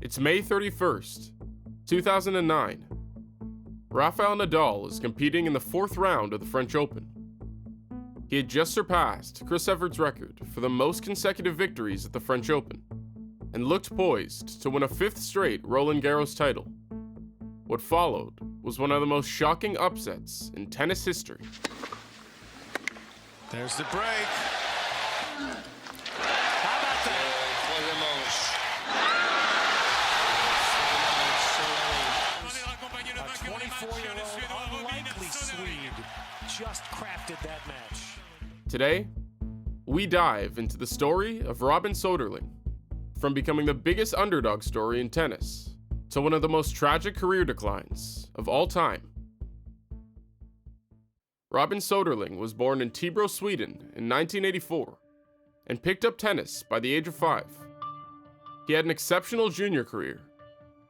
It's May 31st, 2009. Rafael Nadal is competing in the fourth round of the French Open. He had just surpassed Chris Evert's record for the most consecutive victories at the French Open, and looked poised to win a fifth straight Roland Garros title. What followed was one of the most shocking upsets in tennis history. There's the break. How about that? A 24-year-old unlikely Swede just crafted that match. Today, we dive into the story of Robin Soderling, from becoming the biggest underdog story in tennis to one of the most tragic career declines of all time. Robin Soderling was born in Tibro, Sweden in 1984 and picked up tennis by the age of 5. He had an exceptional junior career,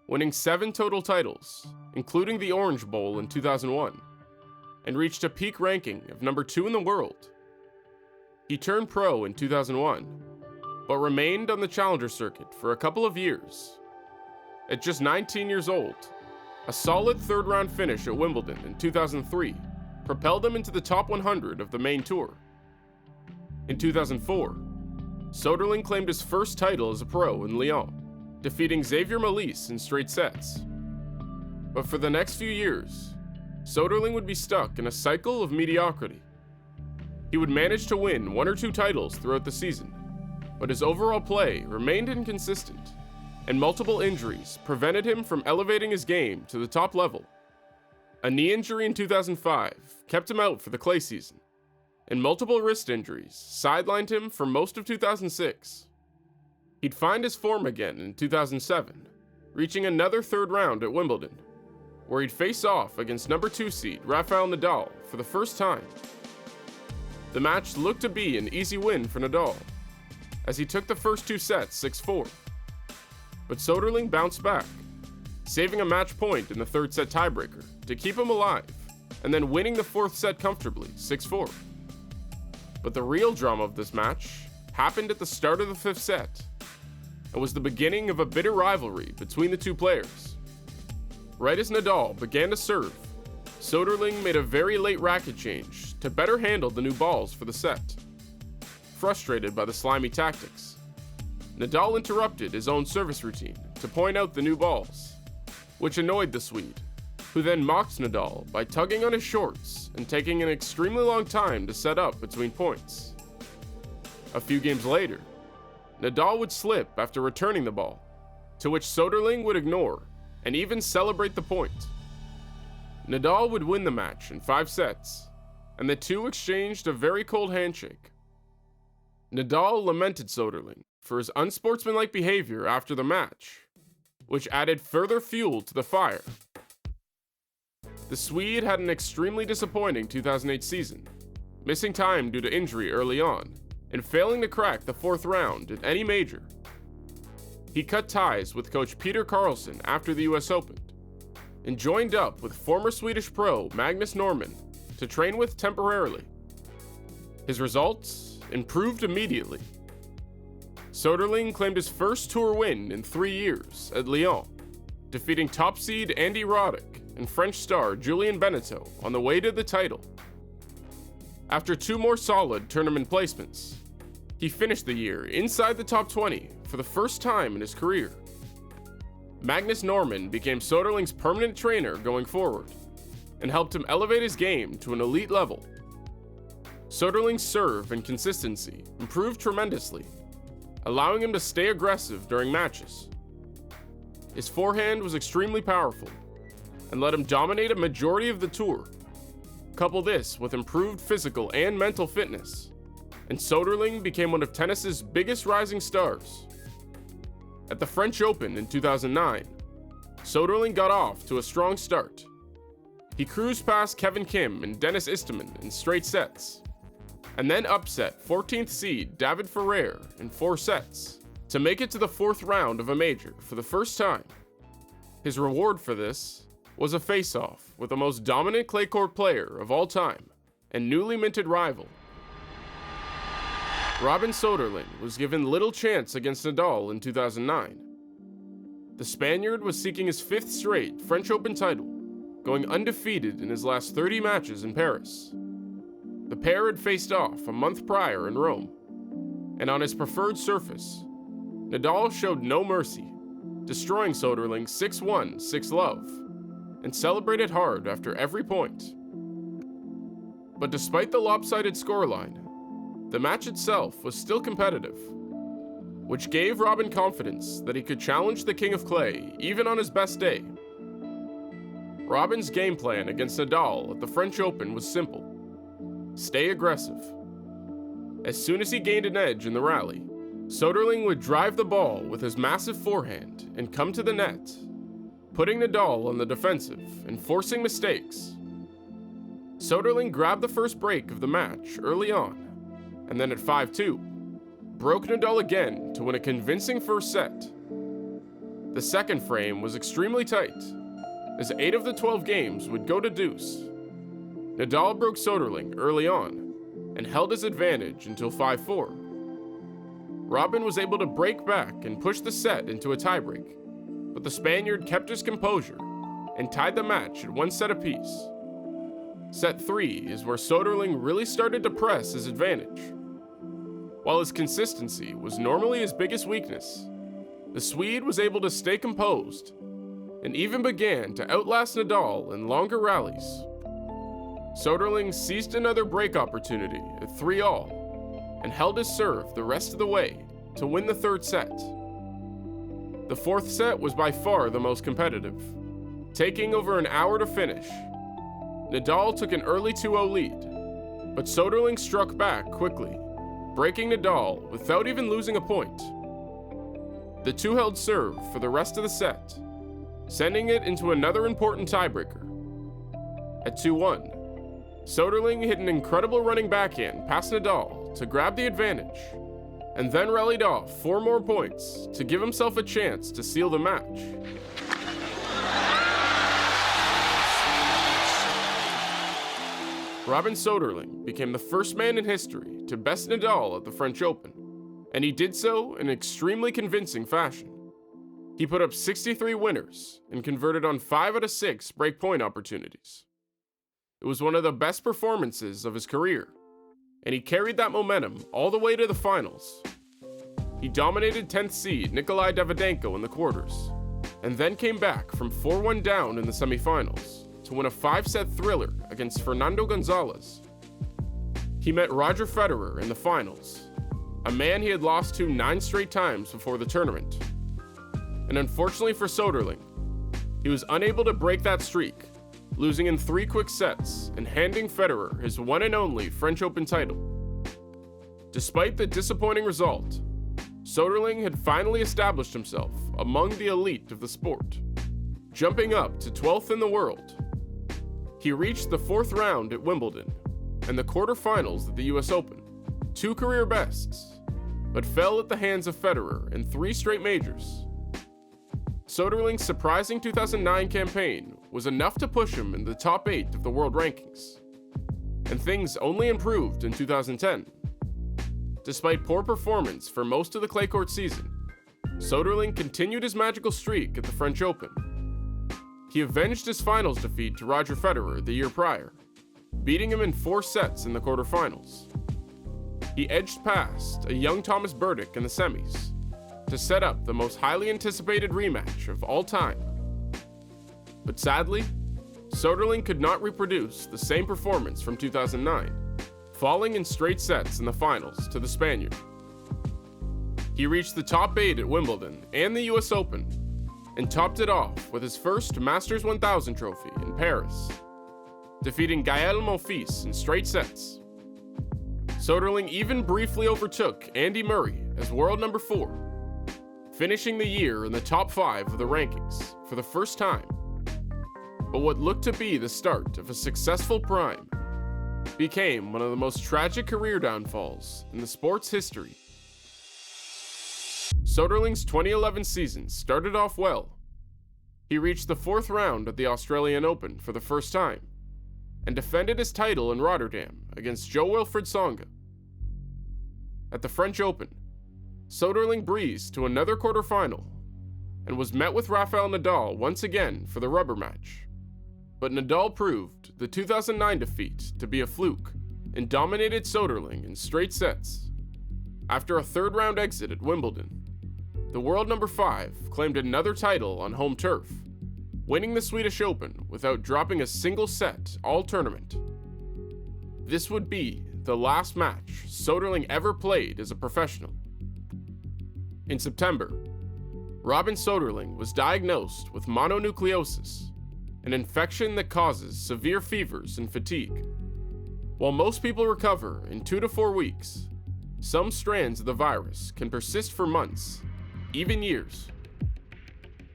winning 7 total titles, including the Orange Bowl in 2001, and reached a peak ranking of number 2 in the world. He turned pro in 2001, but remained on the challenger circuit for a couple of years. At just 19 years old, a solid third-round finish at Wimbledon in 2003 propelled him into the top 100 of the main tour. In 2004, Soderling claimed his first title as a pro in Lyon, defeating Xavier Malisse in straight sets. But for the next few years, Soderling would be stuck in a cycle of mediocrity. He would manage to win 1 or 2 titles throughout the season, but his overall play remained inconsistent, and multiple injuries prevented him from elevating his game to the top level. A knee injury in 2005 kept him out for the clay season, and multiple wrist injuries sidelined him for most of 2006. He'd find his form again in 2007, reaching another third round at Wimbledon, where he'd face off against number 2 seed Rafael Nadal for the first time. The match looked to be an easy win for Nadal, as he took the first 2 sets 6-4. But Soderling bounced back, saving a match point in the third set tiebreaker to keep him alive, and then winning the fourth set comfortably 6-4. But the real drama of this match happened at the start of the fifth set, and was the beginning of a bitter rivalry between the two players. Right as Nadal began to serve, Soderling made a very late racket change to better handle the new balls for the set. Frustrated by the slimy tactics, Nadal interrupted his own service routine to point out the new balls, which annoyed the Swede, who then mocked Nadal by tugging on his shorts and taking an extremely long time to set up between points. A few games later, Nadal would slip after returning the ball, to which Soderling would ignore and even celebrate the point. Nadal would win the match in 5 sets, and the two exchanged a very cold handshake. Nadal lamented Soderling for his unsportsmanlike behavior after the match, which added further fuel to the fire. The Swede had an extremely disappointing 2008 season, missing time due to injury early on, and failing to crack the fourth round in any major. He cut ties with coach Peter Carlsson after the US Open, and joined up with former Swedish pro Magnus Norman to train with temporarily. His results improved immediately. Soderling claimed his first tour win in 3 years at Lyon, defeating top seed Andy Roddick and French star Julien Benneteau on the way to the title. After 2 more solid tournament placements, he finished the year inside the top 20 for the first time in his career. Magnus Norman became Soderling's permanent trainer going forward, and helped him elevate his game to an elite level. Soderling's serve and consistency improved tremendously, allowing him to stay aggressive during matches. His forehand was extremely powerful, and let him dominate a majority of the tour. Couple this with improved physical and mental fitness, and Soderling became one of tennis's biggest rising stars. At the French Open in 2009, Soderling got off to a strong start. He cruised past Kevin Kim and Dennis Istomin in straight sets, and then upset 14th seed David Ferrer in 4 sets to make it to the fourth round of a major for the first time. His reward for this was a face-off with the most dominant clay court player of all time and newly minted rival. Robin Soderling was given little chance against Nadal in 2009. The Spaniard was seeking his 5th straight French Open title, going undefeated in his last 30 matches in Paris. The pair had faced off a month prior in Rome, and on his preferred surface, Nadal showed no mercy, destroying Soderling 6-1, 6-love, and celebrated hard after every point. But despite the lopsided scoreline, the match itself was still competitive, which gave Robin confidence that he could challenge the King of Clay even on his best day. Robin's game plan against Nadal at the French Open was simple: stay aggressive. As soon as he gained an edge in the rally, Soderling would drive the ball with his massive forehand and come to the net, putting Nadal on the defensive and forcing mistakes. Soderling grabbed the first break of the match early on, and then at 5-2, broke Nadal again to win a convincing first set. The second frame was extremely tight, as 8 of the 12 games would go to deuce. Nadal broke Soderling early on, and held his advantage until 5-4. Robin was able to break back and push the set into a tiebreak, but the Spaniard kept his composure and tied the match at 1 set apiece. Set 3 is where Soderling really started to press his advantage. While his consistency was normally his biggest weakness, the Swede was able to stay composed and even began to outlast Nadal in longer rallies. Soderling seized another break opportunity at 3-all and held his serve the rest of the way to win the third set. The fourth set was by far the most competitive, taking over an hour to finish. Nadal took an early 2-0 lead, but Soderling struck back quickly, breaking Nadal without even losing a point. The two held serve for the rest of the set, sending it into another important tiebreaker. At 2-1, Soderling hit an incredible running backhand past Nadal to grab the advantage, and then rallied off 4 more points to give himself a chance to seal the match. Robin Soderling became the first man in history to best Nadal at the French Open, and he did so in extremely convincing fashion. He put up 63 winners and converted on 5 out of 6 breakpoint opportunities. It was one of the best performances of his career, and he carried that momentum all the way to the finals. He dominated 10th seed Nikolai Davydenko in the quarters, and then came back from 4-1 down in the semifinals to win a 5-set thriller against Fernando Gonzalez. He met Roger Federer in the finals, a man he had lost to 9 straight times before the tournament. And unfortunately for Soderling, he was unable to break that streak, losing in 3 quick sets and handing Federer his one and only French Open title. Despite the disappointing result, Soderling had finally established himself among the elite of the sport, jumping up to 12th in the world. He reached the 4th round at Wimbledon and the quarterfinals at the US Open, 2 career bests, but fell at the hands of Federer in 3 straight majors. Soderling's surprising 2009 campaign was enough to push him in the top 8 of the world rankings, and things only improved in 2010. Despite poor performance for most of the clay court season, Soderling continued his magical streak at the French Open. He avenged his finals defeat to Roger Federer the year prior, beating him in 4 sets in the quarterfinals. He edged past a young Thomas Berdych in the semis to set up the most highly anticipated rematch of all time. But sadly, Soderling could not reproduce the same performance from 2009, falling in straight sets in the finals to the Spaniard. He reached the top 8 at Wimbledon and the US Open, and topped it off with his first Masters 1000 trophy in Paris, defeating Gael Monfils in straight sets. Soderling even briefly overtook Andy Murray as world number 4, finishing the year in the top 5 of the rankings for the first time. But what looked to be the start of a successful prime became one of the most tragic career downfalls in the sport's history. Soderling's 2011 season started off well. He reached the 4th round at the Australian Open for the first time, and defended his title in Rotterdam against Jo-Wilfried Tsonga. At the French Open, Soderling breezed to another quarterfinal, and was met with Rafael Nadal once again for the rubber match. But Nadal proved the 2009 defeat to be a fluke and dominated Soderling in straight sets. After a third-round exit at Wimbledon, the world number 5 claimed another title on home turf, winning the Swedish Open without dropping a single set all tournament. This would be the last match Soderling ever played as a professional. In September, Robin Soderling was diagnosed with mononucleosis, an infection that causes severe fevers and fatigue. While most people recover in 2 to 4 weeks, some strands of the virus can persist for months, even years.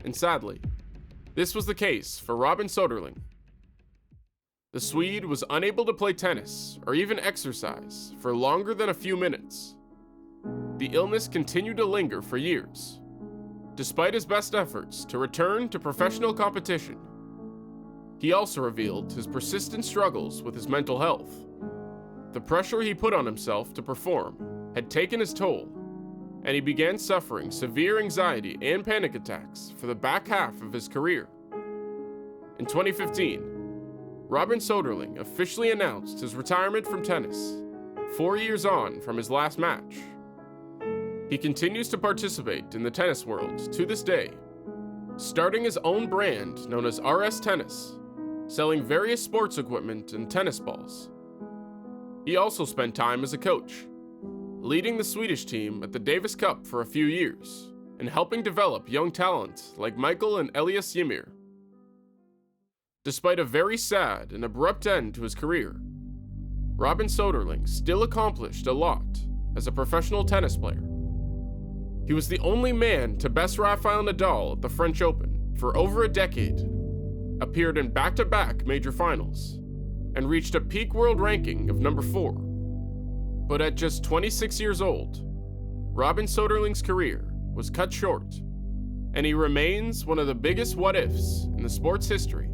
And sadly, this was the case for Robin Soderling. The Swede was unable to play tennis or even exercise for longer than a few minutes. The illness continued to linger for years, despite his best efforts to return to professional competition. He also revealed his persistent struggles with his mental health. The pressure he put on himself to perform had taken his toll, and he began suffering severe anxiety and panic attacks for the back half of his career. In 2015, Robin Soderling officially announced his retirement from tennis, 4 years on from his last match. He continues to participate in the tennis world to this day, starting his own brand known as RS Tennis, selling various sports equipment and tennis balls. He also spent time as a coach, leading the Swedish team at the Davis Cup for a few years, and helping develop young talent like Michael and Elias Ymir. Despite a very sad and abrupt end to his career, Robin Soderling still accomplished a lot as a professional tennis player. He was the only man to best Rafael Nadal at the French Open for over a decade, appeared in back-to-back major finals, and reached a peak world ranking of number 4. But at just 26 years old, Robin Soderling's career was cut short, and he remains one of the biggest what-ifs in the sport's history.